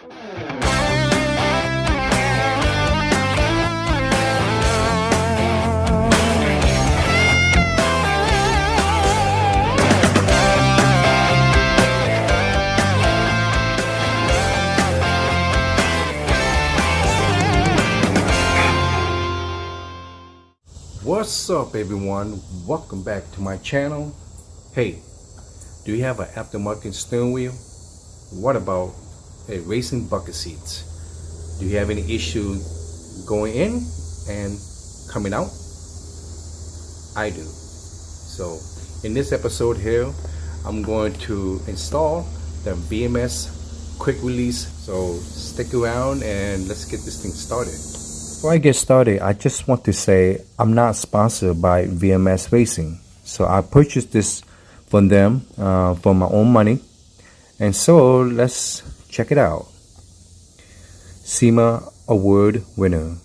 What's up everyone, welcome back to my channel. Hey, do you have an aftermarket steering wheel? What about racing bucket seats? Do you have any issue going in and coming out? I do. So in this episode here, I'm going to install the VMS quick release. So stick around and let's get this thing started. Before I get started, I just want to say I'm not sponsored by VMS Racing. So I purchased this from them for my own money. And so let's check it out. SEMA Award winner.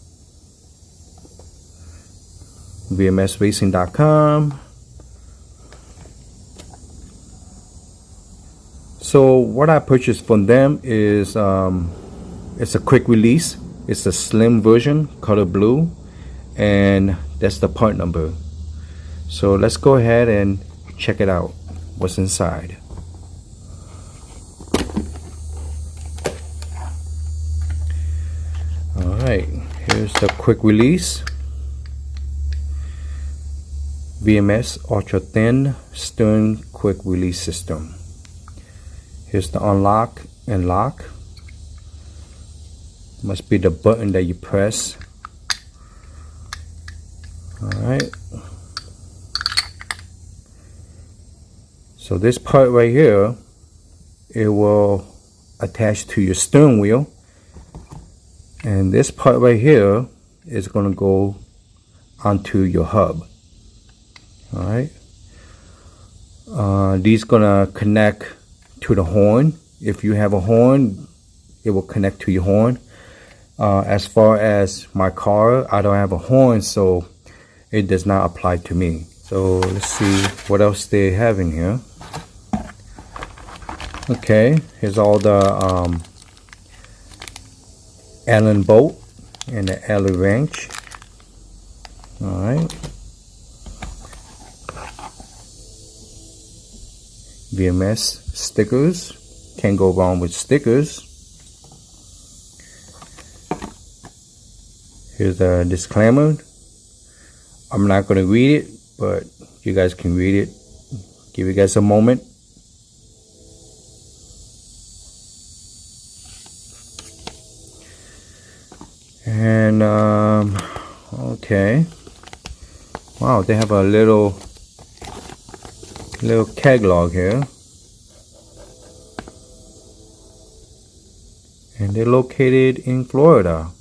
VMSRacing.com. So what I purchased from them is it's a quick release. It's a slim version, color blue, and that's the part number. So let's go ahead and check it out, what's inside. Alright, here's the quick release. VMS Ultra Thin Stern Quick Release System. Here's the unlock and lock. Must be the button that you press. Alright. So this part right here, it will attach to your steering wheel. And this part right here is going to go onto your hub. Alright. These gonna connect to the horn. If you have a horn, it will connect to your horn. As far as my car, I don't have a horn, so it does not apply to me. So let's see what else they have in here. Okay, here's all the Allen bolt and the Allen wrench. Alright. VMS stickers. Can't go wrong with stickers. Here's the disclaimer. I'm not going to read it, but you guys can read it. Give you guys a moment. And okay. Wow, they have a little catalog here. And they're located in Florida.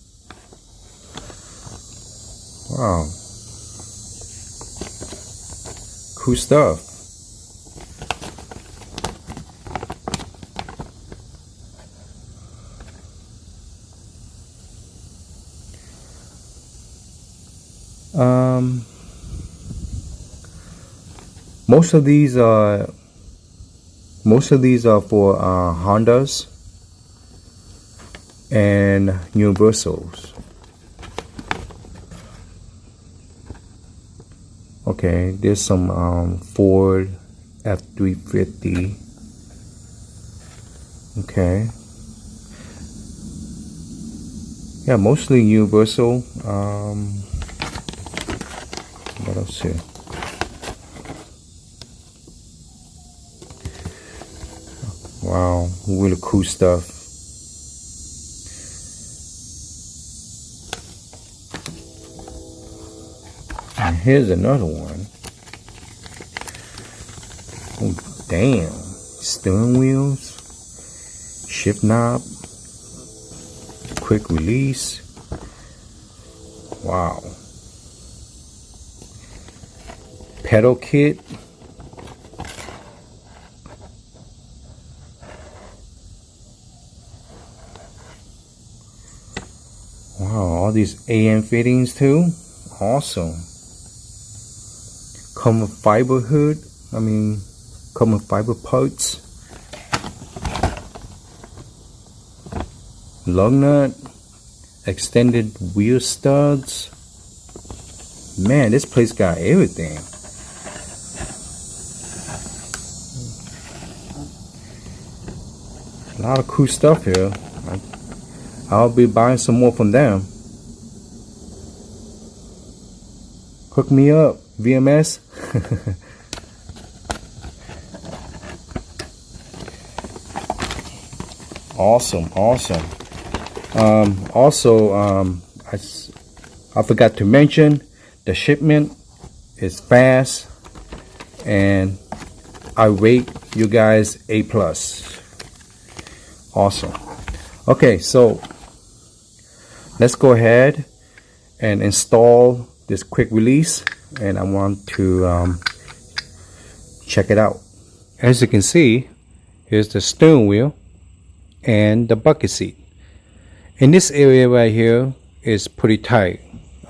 Wow. Cool stuff. Most of these are for Hondas and Universals. Okay, there's some Ford F350. Okay. Yeah, mostly Universal. What else here? Wow, really cool stuff. And here's another one. Oh, damn. Steering wheels, shift knob, quick release. Wow. Pedal kit. Wow, all these AM fittings too. Awesome. Come with fiber hood. Come with fiber parts. lug nut, extended wheel studs. Man, this place got everything. A lot of cool stuff here. I'll be buying some more from them. Hook me up, VMS. Awesome. I forgot to mention, the shipment is fast, and I rate you guys A+. Awesome. Okay, so let's go ahead and install this quick release, and I want to check it out. As you can see, here's the steering wheel and the bucket seat. In this area right here is pretty tight.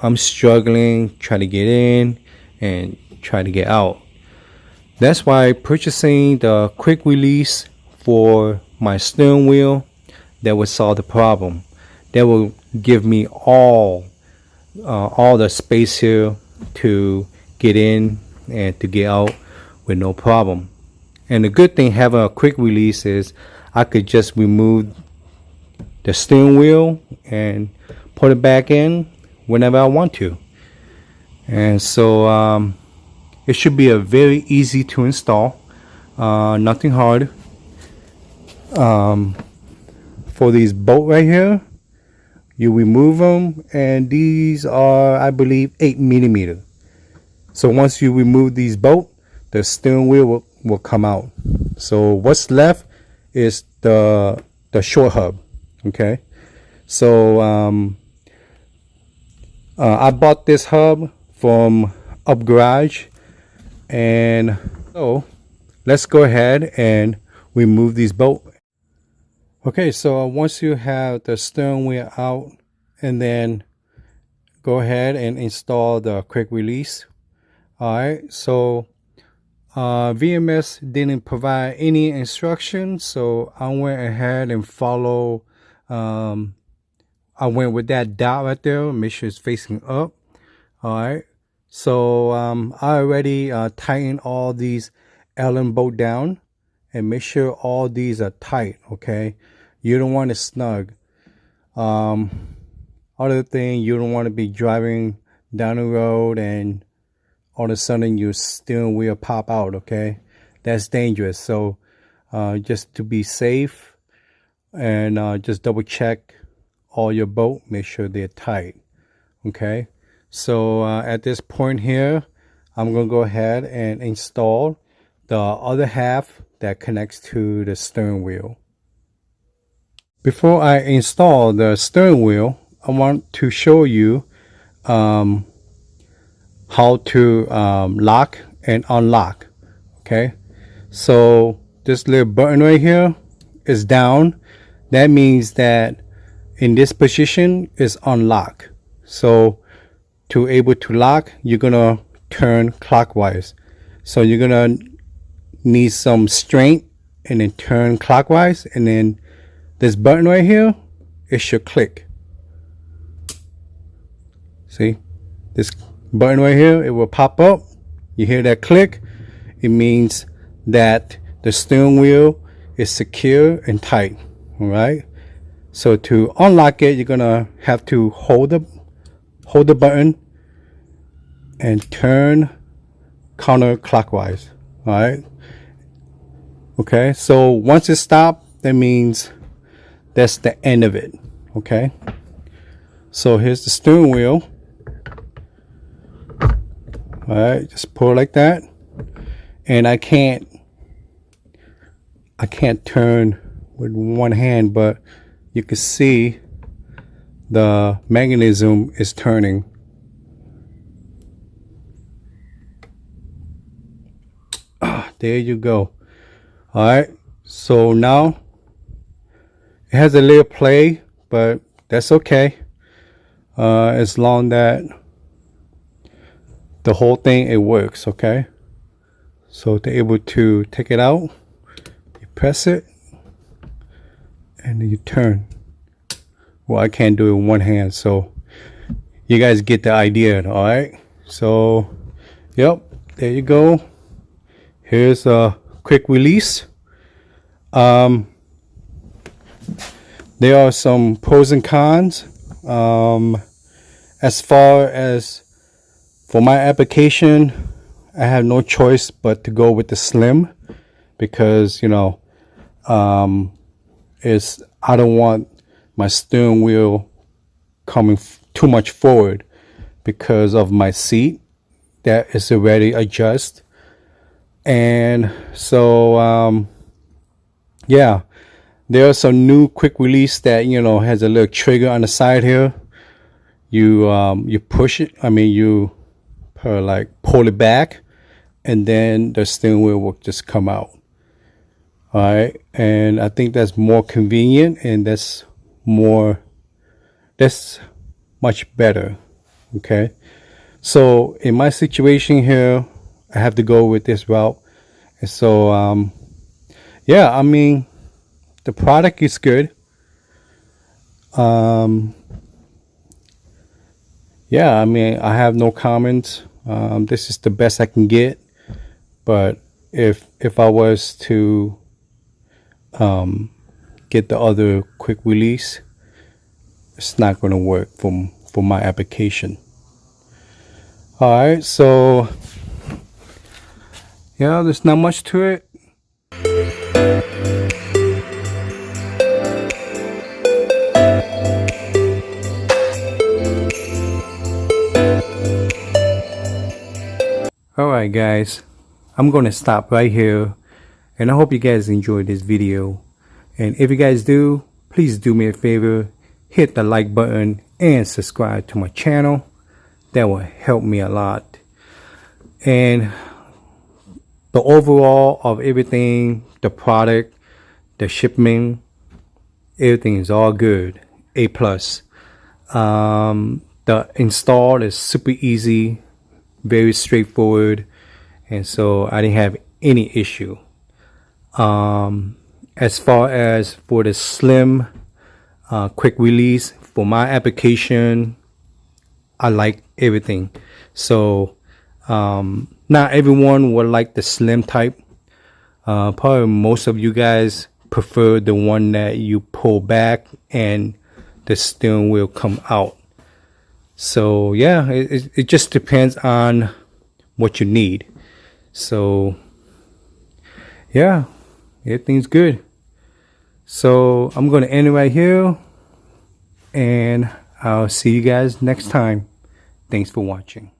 I'm struggling trying to get in and try to get out. That's why purchasing the quick release for my steering wheel, that will solve the problem. That will give me all the space here to get in and to get out with no problem. And the good thing having a quick release is I could just remove the steering wheel and put it back in whenever I want to. And so it should be a very easy to install, nothing hard. For these bolts right here, you remove them, and these are, I believe, 8mm. So once you remove these bolts, the steering wheel will come out. So what's left is the short hub. Okay, so I bought this hub from Up Garage, and so let's go ahead and remove these bolts. Okay, so once you have the steering wheel out, and then go ahead and install the quick release. Alright, so VMS didn't provide any instructions, so I went ahead and follow. I went with that dot right there, make sure it's facing up. Alright, so I already tightened all these Allen bolts down, and make sure all these are tight. Okay, you don't want it snug. Other thing, you don't want to be driving down the road and all of a sudden your steering wheel pop out. Okay, that's dangerous. So just to be safe, and just double check all your bolts, make sure they're tight. Okay, so at this point here, I'm gonna go ahead and install the other half that connects to the steering wheel. Before I install the steering wheel, I want to show you how to lock and unlock. Okay, so this little button right here is down. That means that in this position is unlock. So to able to lock, you're gonna turn clockwise. So you're gonna need some strength and then turn clockwise, and then this button right here, it should click. See, this button right here, it will pop up. You hear that click? It means that the steering wheel is secure and tight. All right, so to unlock it, you're gonna have to hold the button and turn counterclockwise. All right, okay, so once it stops, that means that's the end of it. Okay, so here's the steering wheel. All right, just pull it like that, and I can't turn with one hand, but you can see the mechanism is turning. There you go. All right, so now it has a little play, but that's okay, as long that the whole thing it works. Okay, so to able to take it out, you press it and then you turn. Well, I can't do it with one hand, so you guys get the idea. All right, so yep, there you go. Here's a quick release. There are some pros and cons. As far as for my application, I have no choice but to go with the slim, because you know, I don't want my steering wheel coming too much forward because of my seat that is already adjusted. And so yeah, there are some new quick release that, you know, has a little trigger on the side here. You push it, you pull it back, and then the steering wheel will just come out. All right, and I think that's more convenient, and that's much better. Okay, so in my situation here, I have to go with this route. And so yeah, the product is good. Yeah, I have no comments. This is the best I can get. But if I was to get the other quick release, it's not going to work for my application. All right, so yeah, there's not much to it. Alright guys, I'm gonna stop right here, and I hope you guys enjoyed this video. And if you guys do, please do me a favor, hit the like button and subscribe to my channel. That will help me a lot. And the overall of everything, the product, the shipment, everything is all good. A+. The install is super easy, very straightforward, and so I didn't have any issue. As far as for the slim quick release for my application, I like everything. So not everyone will like the slim type. Probably most of you guys prefer the one that you pull back and the steering wheel come out. So yeah, it just depends on what you need. So yeah, everything's good. So I'm gonna end it right here, and I'll see you guys next time. Thanks for watching.